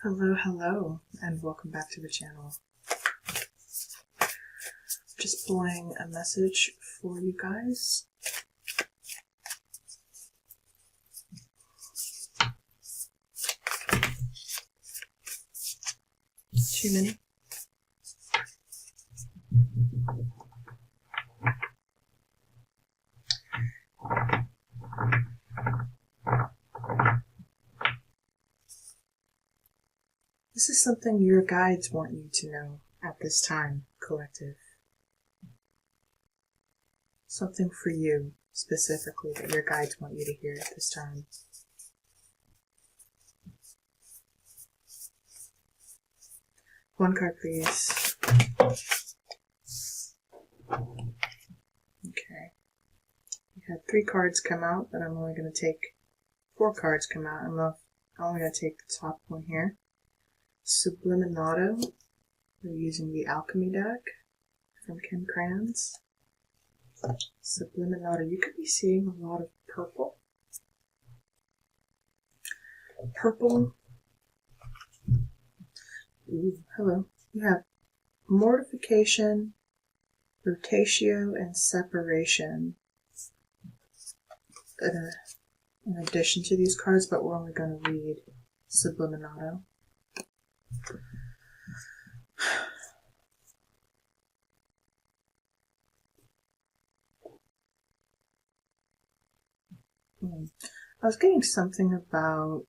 Hello, hello, and welcome back to the channel. Just pulling a message for you guys. Too many? This is something your guides want you to know at this time, collective. Something for you, specifically, that your guides want you to hear at this time. One card, please. Okay. We had 3 cards come out, but I'm only going to take 4 cards come out. I'm only going to take the top one here. Subliminato. We're using the Alchemy deck from Kim Kranz. Subliminato. You could be seeing a lot of purple. Purple. Ooh, hello. You have mortification, rotatio, and separation in addition to these cards, but we're only going to read Subliminato. I was getting something about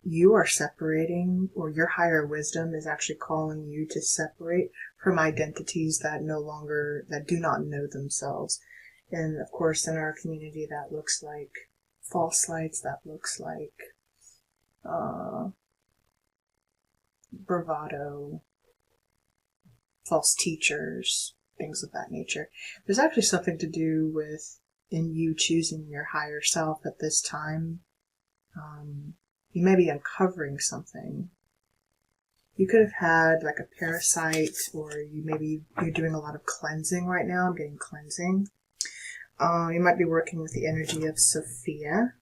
you are separating, or your higher wisdom is actually calling you to separate from identities that do not know themselves. And of course, in our community, that looks like false lights, that looks like bravado, false teachers, things of that nature. There's actually something to do with in you choosing your higher self at this time. You may be uncovering something. You could have had like a parasite, or you're doing a lot of cleansing right now. I'm getting cleansing. You might be working with the energy of Sophia.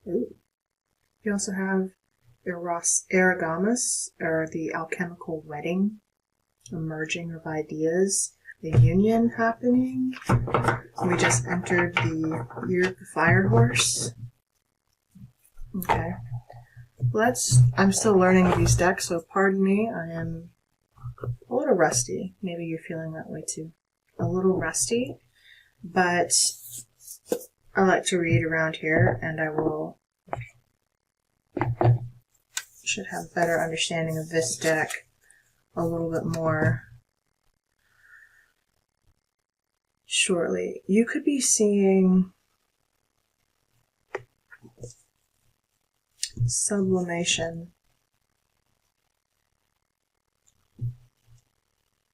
Ooh. You also have Eragamus, or the alchemical wedding, a merging of ideas, a union happening. We just entered the year of the fire horse. Okay. I'm still learning these decks, so pardon me, I am a little rusty. Maybe you're feeling that way too. A little rusty, but I like to read around here, and I should have a better understanding of this deck a little bit more shortly. You could be seeing sublimation.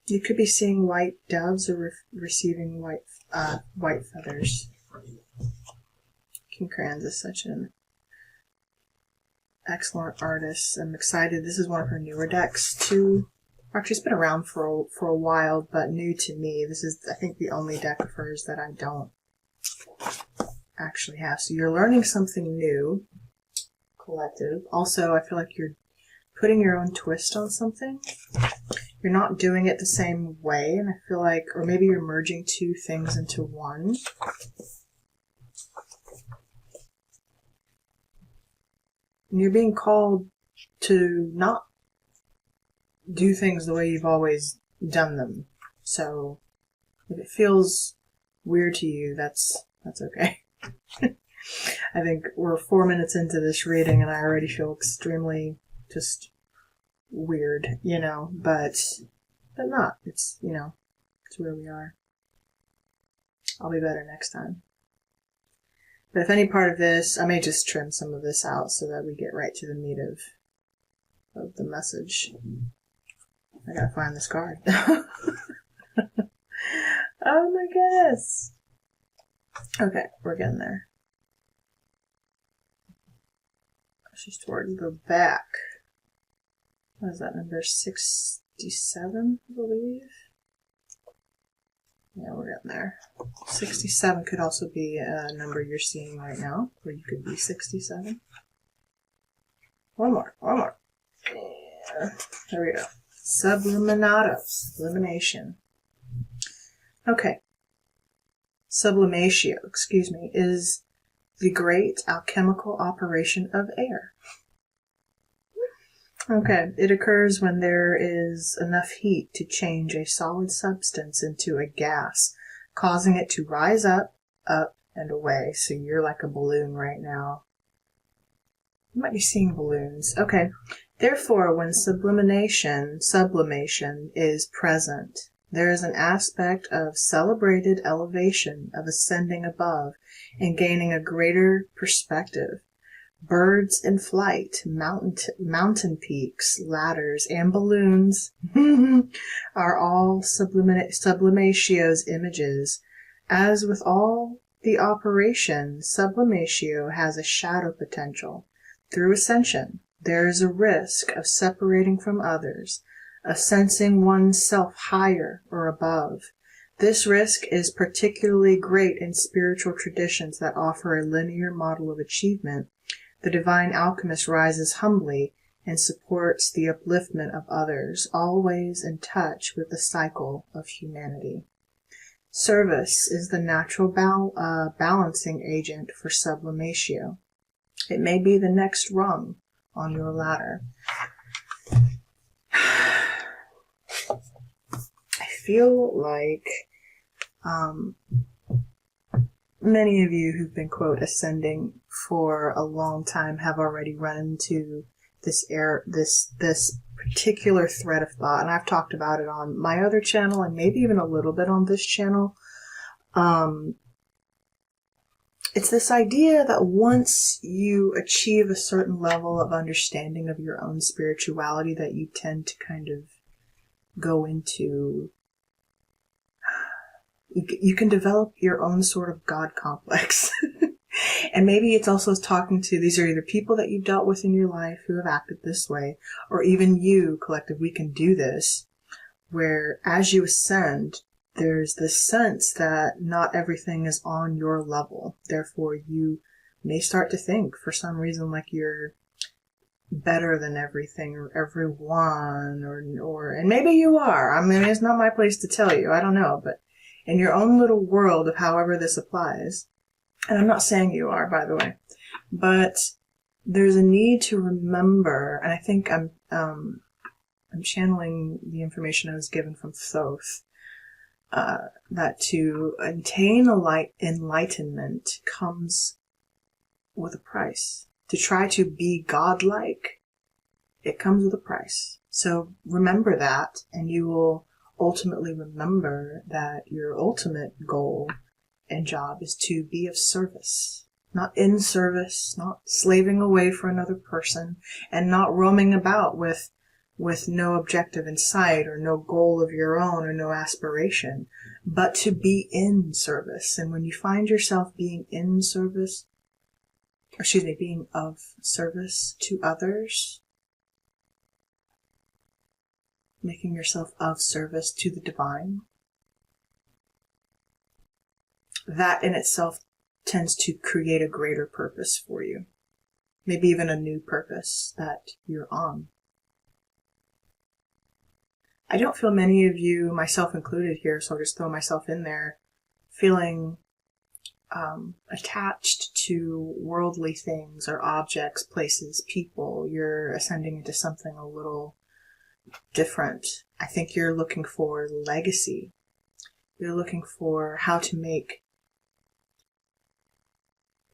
You could be seeing white doves or receiving white feathers. Kim Kranz is such an excellent artist. I'm excited. This is one of her newer decks too. Actually, it's been around for a while, but new to me. This is, I think, the only deck of hers that I don't actually have. So you're learning something new, collective. Also, I feel like you're putting your own twist on something. You're not doing it the same way, and I feel like, or maybe you're merging 2 things into one. And you're being called to not do things the way you've always done them. So if it feels weird to you, that's okay. I think we're 4 minutes into this reading and I already feel extremely just weird, but not. It's, it's where we are. I'll be better next time. But if any part of this, I may just trim some of this out so that we get right to the meat of the message. I gotta find this card. Oh my goodness. Okay, we're getting there. She's towards the back. What is that, number 67, I believe? Yeah, we're getting there. 67 could also be a number you're seeing right now, where you could be 67. One more. Yeah. There we go. Sublimation. Okay. Sublimatio, is the great alchemical operation of air. Okay, it occurs when there is enough heat to change a solid substance into a gas, causing it to rise up, and away. So you're like a balloon right now. You might be seeing balloons. Okay. Therefore, when sublimation is present, there is an aspect of celebrated elevation, of ascending above and gaining a greater perspective. Birds in flight, mountain peaks, ladders, and balloons are all sublimatio's images. As with all the operation, sublimatio has a shadow potential. Through ascension, there is a risk of separating from others, of sensing one's self higher or above. This risk is particularly great in spiritual traditions that offer a linear model of achievement. The divine alchemist rises humbly and supports the upliftment of others, always in touch with the cycle of humanity. Service is the natural balancing agent for sublimatio. It may be the next rung on your ladder. I feel like many of you who've been, quote, ascending for a long time have already run into this particular thread of thought, and I've talked about it on my other channel and maybe even a little bit on this channel. It's this idea that once you achieve a certain level of understanding of your own spirituality, that you tend to kind of go into, you can develop your own sort of God complex. And maybe it's also talking to, these are either people that you've dealt with in your life who have acted this way, or even you, collective, we can do this, where as you ascend, there's this sense that not everything is on your level. Therefore, you may start to think for some reason like you're better than everything or everyone, and maybe you are. I mean, it's not my place to tell you. I don't know, but in your own little world of however this applies, and I'm not saying you are, by the way, but there's a need to remember, and I think I'm channeling the information I was given from Thoth, that to attain enlightenment comes with a price. To try to be godlike, it comes with a price. So remember that, and you will ultimately remember that your ultimate goal and job is to be of service. Not in service, not slaving away for another person, and not roaming about with no objective in sight or no goal of your own or no aspiration, but to be in service. And when you find yourself being in service, being of service to others, making yourself of service to the divine, that in itself tends to create a greater purpose for you. Maybe even a new purpose that you're on. I don't feel many of you, myself included here, so I'll just throw myself in there, feeling attached to worldly things or objects, places, people. You're ascending into something a little different. I think you're looking for legacy. You're looking for how to make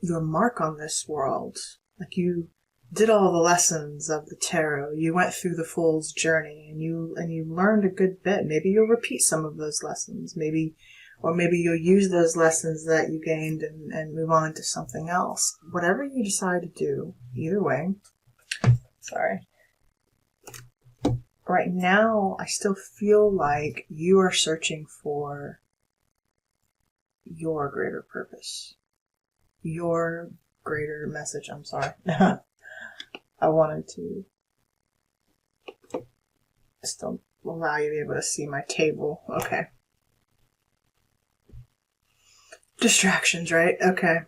your mark on this world. Like you did all the lessons of the tarot. You went through the Fool's journey and you learned a good bit. Maybe you'll repeat some of those lessons. Maybe you'll use those lessons that you gained and move on to something else. Whatever you decide to do, either way. Sorry. Right now, I still feel like you are searching for your greater purpose. Your greater message. I'm sorry. I wanted to still allow you to be able to see my table. Okay. Distractions, right? Okay.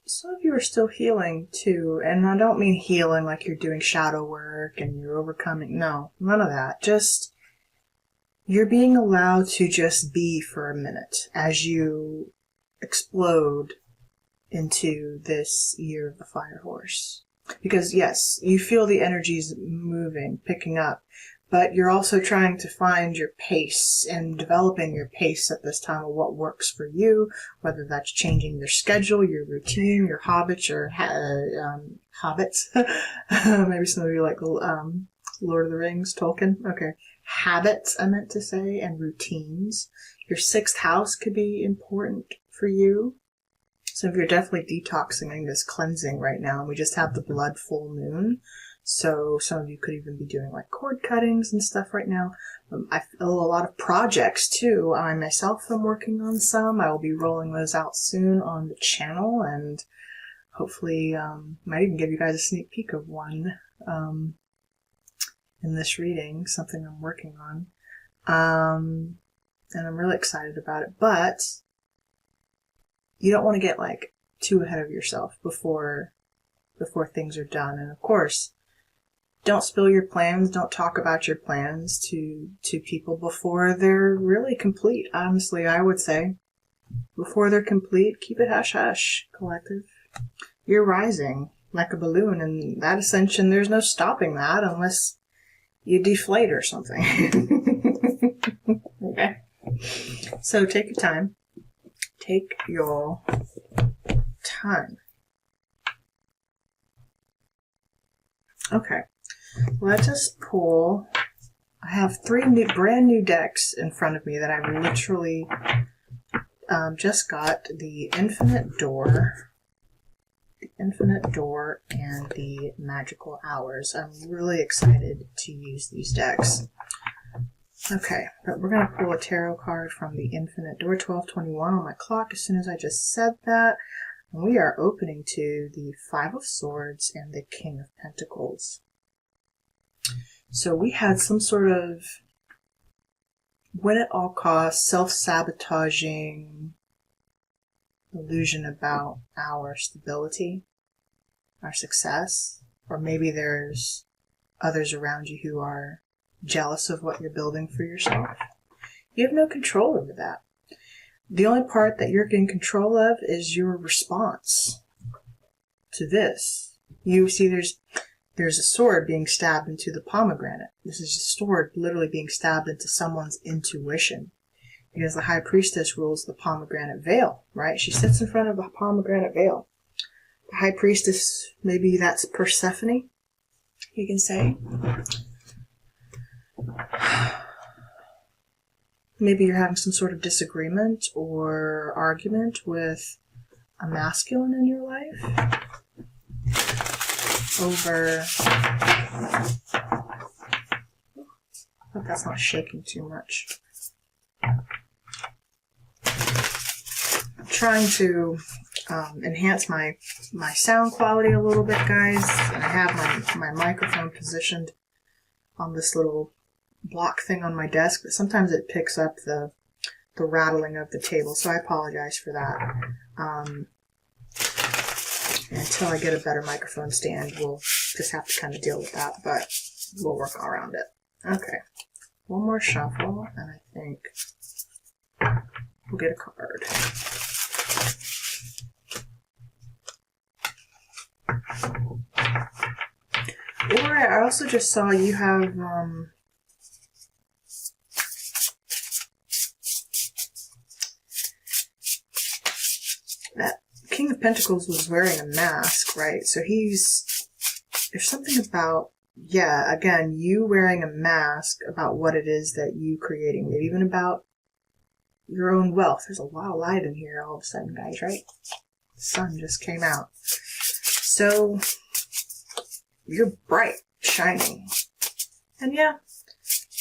Some of you are still healing too, and I don't mean healing like you're doing shadow work and you're overcoming. No, none of that. Just you're being allowed to just be for a minute as you explode into this year of the fire horse. Because yes, you feel the energies moving, picking up, but you're also trying to find your pace and developing your pace at this time of what works for you, whether that's changing your schedule, your routine, your hobbits, or hobbits. Maybe some of you like Lord of the Rings, Tolkien. Okay. Habits, I meant to say, and routines. Your 6th house could be important for you. So if you're definitely detoxing and just cleansing right now, and we just have the blood full moon, so some of you could even be doing like cord cuttings and stuff right now. I feel a lot of projects too. I myself am working on some. I will be rolling those out soon on the channel, and hopefully might even give you guys a sneak peek of one in this reading, something I'm working on. And I'm really excited about it, but you don't want to get like too ahead of yourself before things are done. And of course, don't spill your plans. Don't talk about your plans to people before they're really complete. Honestly, I would say before they're complete, keep it hush hush, collective. You're rising like a balloon, and that ascension, there's no stopping that unless you deflate or something. Okay. So take your time. Take your time. Okay, let us pull. I have 3 brand new decks in front of me that I literally just got. The Infinite Door, and the Magical Hours. I'm really excited to use these decks. Okay, but we're going to pull a tarot card from the Infinite Door, 12:21 on my clock as soon as I just said that. And we are opening to the 5 of Swords and the King of Pentacles. So we had some sort of win at all costs, self-sabotaging illusion about our stability, our success, or maybe there's others around you who are jealous of what you're building for yourself. You have no control over that. The only part that you're in control of is your response to this. You see there's a sword being stabbed into the pomegranate. This is a sword literally being stabbed into someone's intuition. Because the High Priestess rules the pomegranate veil, right? She sits in front of a pomegranate veil. The High Priestess, maybe that's Persephone, you can say. Maybe you're having some sort of disagreement or argument with a masculine in your life over... I hope that's not shaking too much. I'm trying to enhance my sound quality a little bit, guys. And I have my microphone positioned on this little block thing on my desk, but sometimes it picks up the rattling of the table, so I apologize for that. Until I get a better microphone stand, we'll just have to kind of deal with that, but we'll work around it. Okay, one more shuffle, and I think we'll get a card. Or I also just saw you have that King of Pentacles was wearing a mask, right? So there's something about, yeah, again, you wearing a mask about what it is that you creating, maybe even about your own wealth. There's a lot of light in here all of a sudden, guys, right? The sun just came out. So you're bright, shining. And yeah,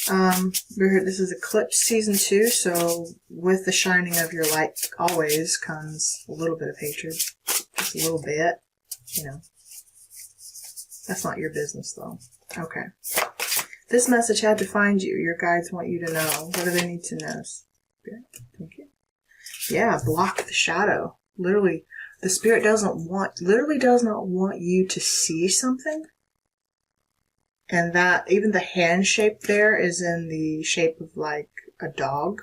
this is Eclipse Season 2, so with the shining of your light always comes a little bit of hatred. Just a little bit, you know. That's not your business, though. Okay. This message had to find you. Your guides want you to know. What do they need to know? Spirit, thank you. Yeah, block the shadow. Literally, the Spirit does not want you to see something. And that, even the hand shape there is in the shape of like a dog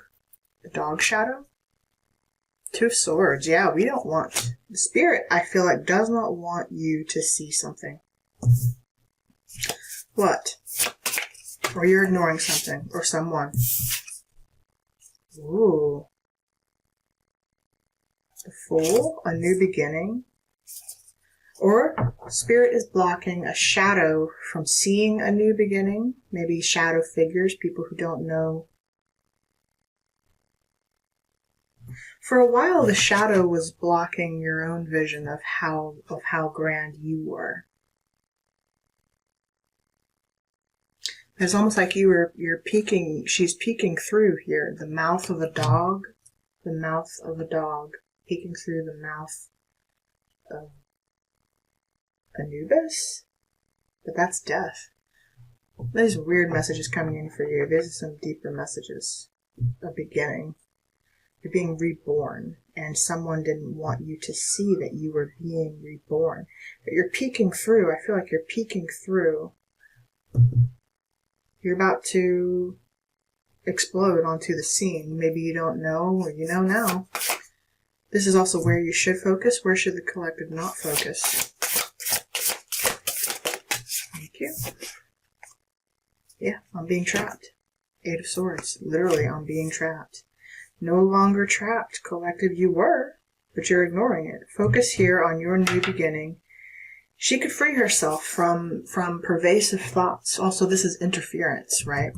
shadow. Two of Swords. Yeah, we don't want, the Spirit, I feel like, does not want you to see something. What? Or you're ignoring something or someone. Ooh. The Fool, a new beginning. Or Spirit is blocking a shadow from seeing a new beginning. Maybe shadow figures, people who don't know. For a while, the shadow was blocking your own vision of how grand you were. It's almost like you're peeking, she's peeking through here. The mouth of a dog, peeking through the mouth of Anubis? But that's death. There's weird messages coming in for you. These are some deeper messages. A beginning. You're being reborn, and someone didn't want you to see that you were being reborn. But you're peeking through. I feel like you're peeking through. You're about to explode onto the scene. Maybe you don't know, or you know now. This is also where you should focus. Where should the collective not focus? Thank you. Yeah, I'm being trapped. Eight of Swords. Literally, I'm being trapped. No longer trapped, collective. You were, but you're ignoring it. Focus here on your new beginning. She could free herself from pervasive thoughts. Also, this is interference, right?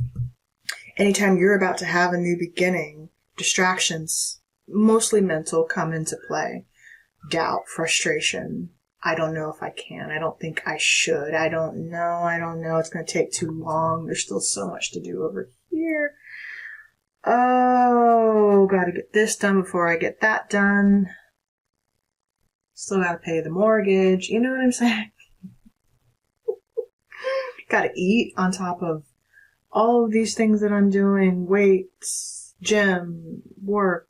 Anytime you're about to have a new beginning, distractions, mostly mental, come into play. Doubt, frustration. I don't know if I can. I don't think I should. I don't know. It's going to take too long. There's still so much to do over here. Oh, gotta get this done before I get that done. Still gotta pay the mortgage. You know what I'm saying? Gotta eat on top of all of these things that I'm doing. Weights, gym, work,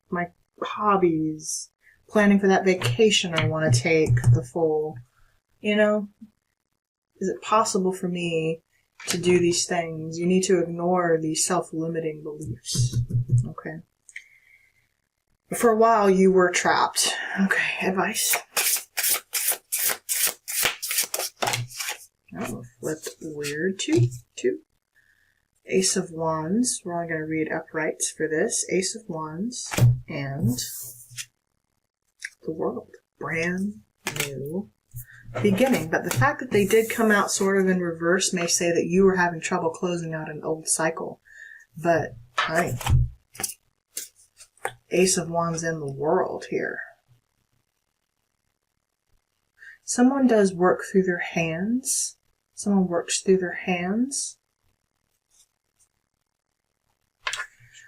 my hobbies, planning for that vacation I want to take, the full. You know? Is it possible for me to do these things? You need to ignore these self-limiting beliefs. Okay. But for a while, you were trapped. Okay, advice. Oh, flipped weird. Two. Ace of Wands. We're only going to read uprights for this. Ace of Wands and the World. Brand new beginning. But the fact that they did come out sort of in reverse may say that you were having trouble closing out an old cycle. But, honey, Ace of Wands in the World here. Someone does work through their hands. Someone works through their hands.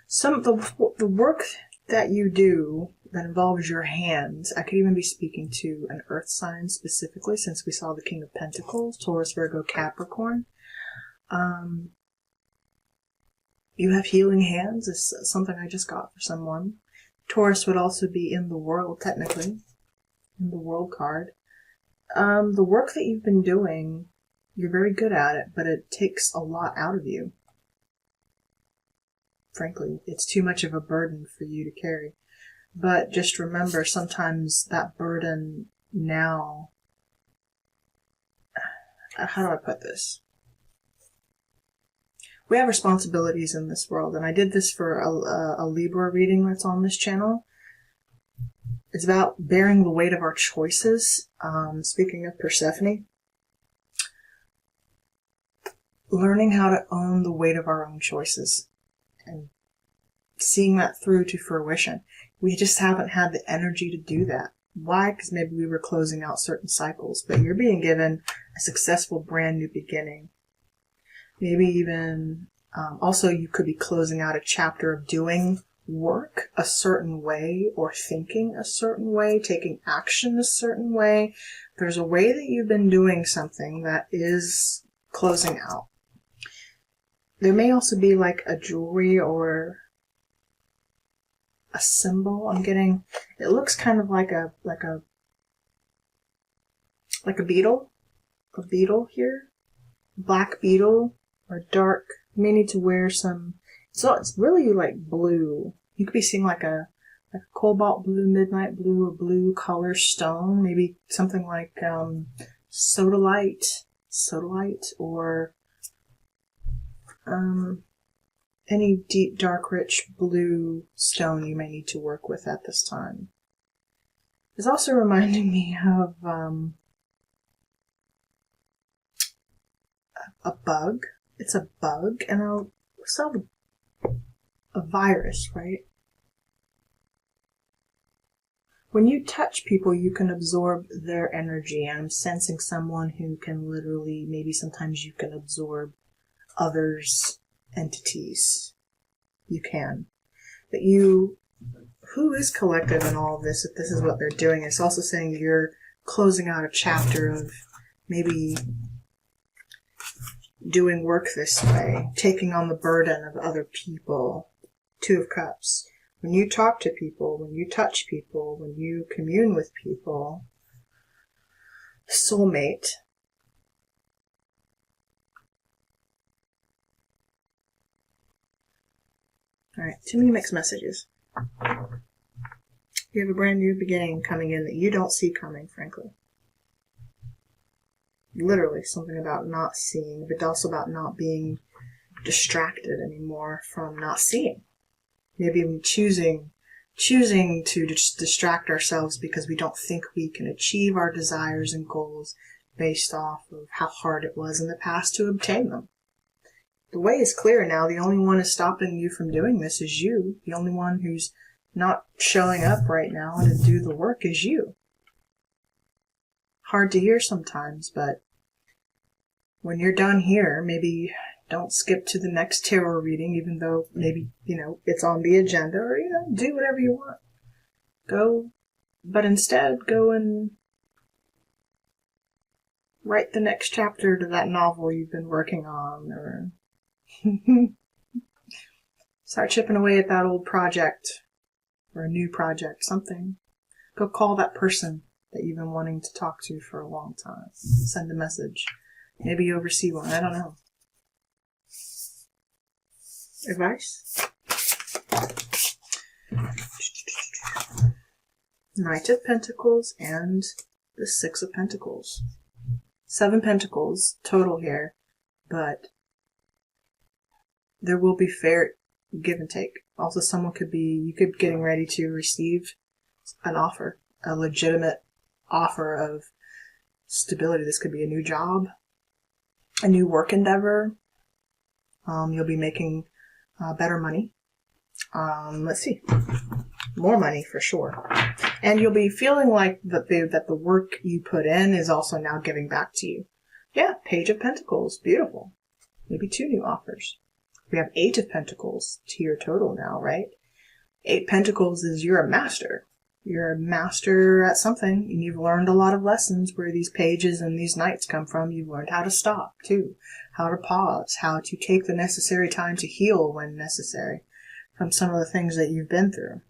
The work that you do that involves your hands, I could even be speaking to an earth sign specifically, since we saw the King of Pentacles, Taurus, Virgo, Capricorn. You have healing hands is something I just got for someone. Taurus would also be in the World, technically, in the World card. The work that you've been doing, you're very good at it, but it takes a lot out of you. Frankly, it's too much of a burden for you to carry. But just remember, sometimes that burden now, how do I put this? We have responsibilities in this world, and I did this for a Libra reading that's on this channel. It's about bearing the weight of our choices. Speaking of Persephone, learning how to own the weight of our own choices and seeing that through to fruition. We just haven't had the energy to do that. Why? Because maybe we were closing out certain cycles, but you're being given a successful brand new beginning. Maybe even, also you could be closing out a chapter of doing work a certain way or thinking a certain way, taking action a certain way. There's a way that you've been doing something that is closing out. There may also be like a jewelry or a symbol. It looks kind of like a beetle. A beetle here. Black beetle or dark. You may need to wear some, so it's really like blue. You could be seeing like a cobalt blue, midnight blue, or blue color stone. Maybe something like sodalite, or any deep, dark, rich blue stone you may need to work with at this time. It's also reminding me of a bug. It's a bug, and a virus, right? When you touch people, you can absorb their energy, and I'm sensing someone who can literally, maybe sometimes you can absorb others' entities. You can. But who is collective in all of this, if this is what they're doing? It's also saying you're closing out a chapter of maybe doing work this way, taking on the burden of other people. Two of Cups. When you talk to people, when you touch people, when you commune with people, soulmate. Alright, too many mixed messages. You have a brand new beginning coming in that you don't see coming, frankly. Literally, something about not seeing, but also about not being distracted anymore from not seeing. Maybe even choosing to distract ourselves because we don't think we can achieve our desires and goals based off of how hard it was in the past to obtain them. The way is clear now. The only one who's stopping you from doing this is you. The only one who's not showing up right now to do the work is you. Hard to hear sometimes, but when you're done here, maybe don't skip to the next tarot reading, even though maybe, it's on the agenda, or, do whatever you want. But instead, go and write the next chapter to that novel you've been working on, or start chipping away at that old project, or a new project, something. Go call that person that you've been wanting to talk to for a long time. Send a message. Maybe you oversee one. I don't know. Advice? Knight of Pentacles and the Six of Pentacles. 7 Pentacles total here, but there will be fair give and take. Also, you could be getting ready to receive an offer, a legitimate offer of stability. This could be a new job, a new work endeavor. You'll be making better money. Let's see. More money for sure. And you'll be feeling like that the work you put in is also now giving back to you. Yeah, Page of Pentacles. Beautiful. Maybe 2 new offers. We have 8 of Pentacles to your total now, right? 8 Pentacles is you're a master. You're a master at something, and you've learned a lot of lessons where these pages and these knights come from. You've learned how to stop, too. How to pause. How to take the necessary time to heal when necessary from some of the things that you've been through.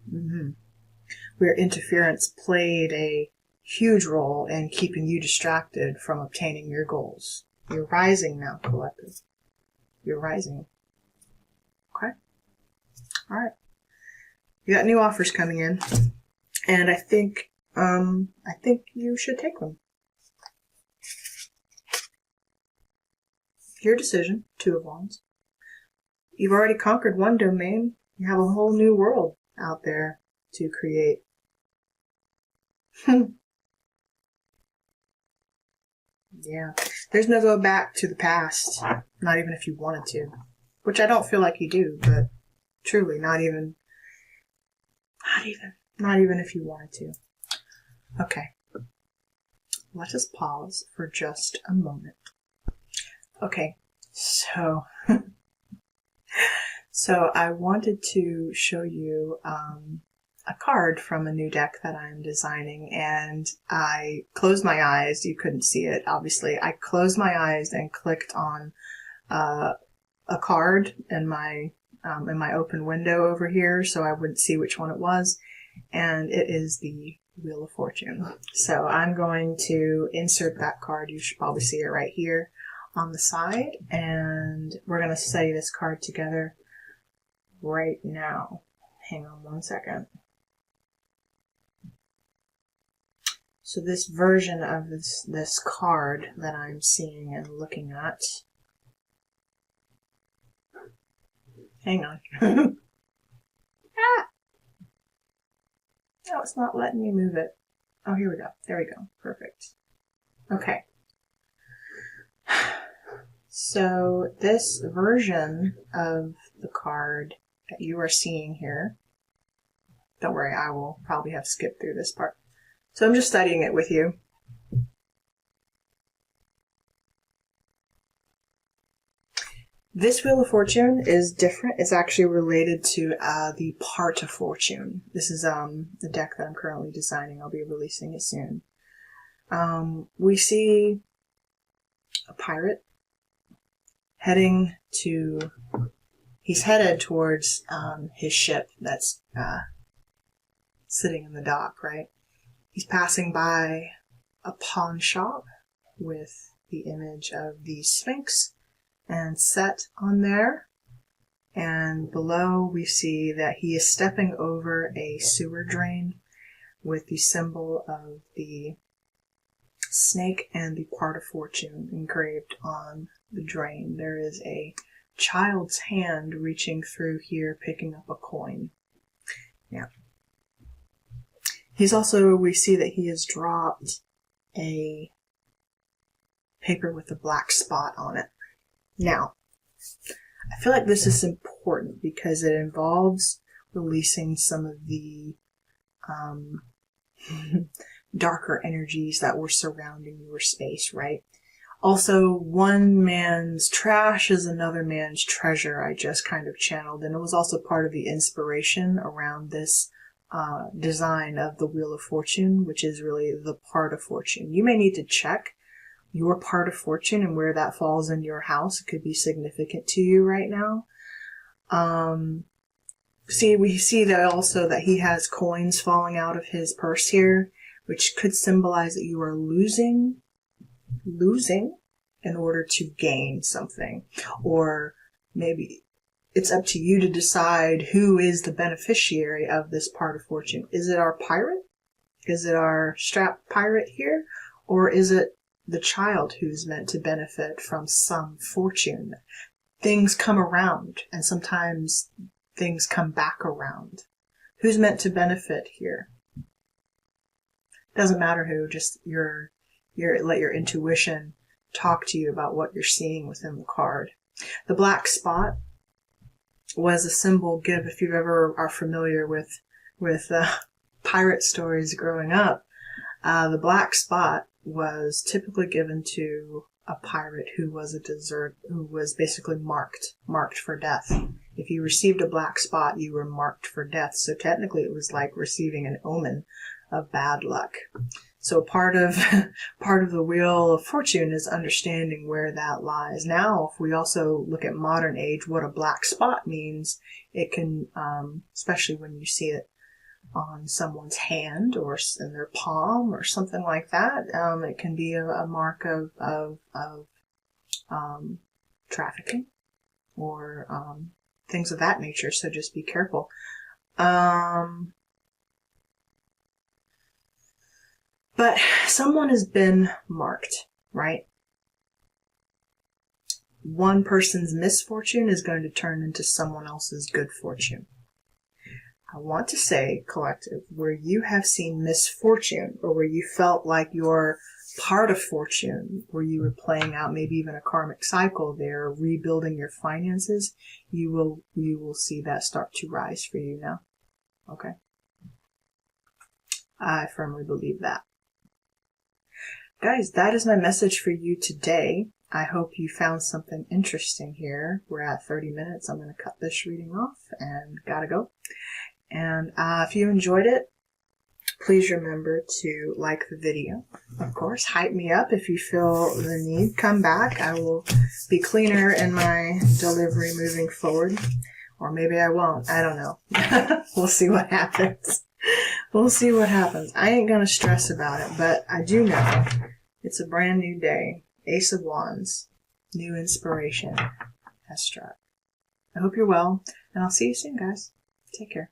Where interference played a huge role in keeping you distracted from obtaining your goals. You're rising now, collective. You're rising. Okay? Alright. You got new offers coming in. And I think you should take them. Your decision, 2 of Wands. You've already conquered one domain. You have a whole new world out there to create. Yeah. There's no go back to the past. Not even if you wanted to. Which I don't feel like you do, but truly, not even if you wanted to. Okay. Let us pause for just a moment. Okay. So I wanted to show you a card from a new deck that I'm designing, and I closed my eyes. You couldn't see it, obviously. I closed my eyes and clicked on a card in my open window over here, so I wouldn't see which one it was, and it is the Wheel of Fortune. So I'm going to insert that card. You should probably see it right here on the side, and we're going to study this card together right now. Hang on one second. So this version of this card that I'm seeing and looking at, hang on. Ah! Oh, it's not letting me move it. Oh, here we go. There we go. Perfect. Okay. So this version of the card that you are seeing here, don't worry, I will probably have skipped through this part. So I'm just studying it with you. This Wheel of Fortune is different. It's actually related to the Part of Fortune. This is the deck that I'm currently designing. I'll be releasing it soon. We see a pirate he's headed towards his ship that's sitting in the dock, right? He's passing by a pawn shop with the image of the Sphinx and set on there. And below we see that he is stepping over a sewer drain with the symbol of the snake and the Part of Fortune engraved on the drain. There is a child's hand reaching through here, picking up a coin. Yeah. We see that he has dropped a paper with a black spot on it. Now, I feel like this is important because it involves releasing some of the darker energies that were surrounding your space, right? Also, one man's trash is another man's treasure, I just kind of channeled, and it was also part of the inspiration around this design of the Wheel of Fortune, which is really the Part of Fortune. You may need to check your Part of Fortune and where that falls in your house. It could be significant to you right now. We see that also that he has coins falling out of his purse here, which could symbolize that you are losing in order to gain something. Or maybe it's up to you to decide who is the beneficiary of this Part of Fortune. Is it our pirate? Is it our strapped pirate here? Or is it the child who's meant to benefit from some fortune? Things come around, and sometimes things come back around. Who's meant to benefit here? Doesn't matter who, just let your intuition talk to you about what you're seeing within the card. The black spot was a symbol if you ever are familiar with pirate stories growing up. The black spot was typically given to a pirate who was basically marked for death. If you received a black spot, you were marked for death. So technically it was like receiving an omen of bad luck. So part of the Wheel of Fortune is understanding where that lies. Now, if we also look at modern age, what a black spot means, it can, especially when you see it on someone's hand or in their palm or something like that, it can be a mark of trafficking or things of that nature. So just be careful. But someone has been marked, right? One person's misfortune is going to turn into someone else's good fortune. I want to say, collective, where you have seen misfortune, or where you felt like your Part of Fortune, where you were playing out maybe even a karmic cycle there, rebuilding your finances, you will see that start to rise for you now. Okay? I firmly believe that. Guys, that is my message for you today. I hope you found something interesting here. We're at 30 minutes. I'm going to cut this reading off and gotta go. And if you enjoyed it, please remember to like the video. Of course, hype me up if you feel the need. Come back. I will be cleaner in my delivery moving forward. Or maybe I won't. I don't know. We'll see what happens. We'll see what happens. I ain't going to stress about it, but I do know it's a brand new day. Ace of Wands. New inspiration has struck. I hope you're well, and I'll see you soon, guys. Take care.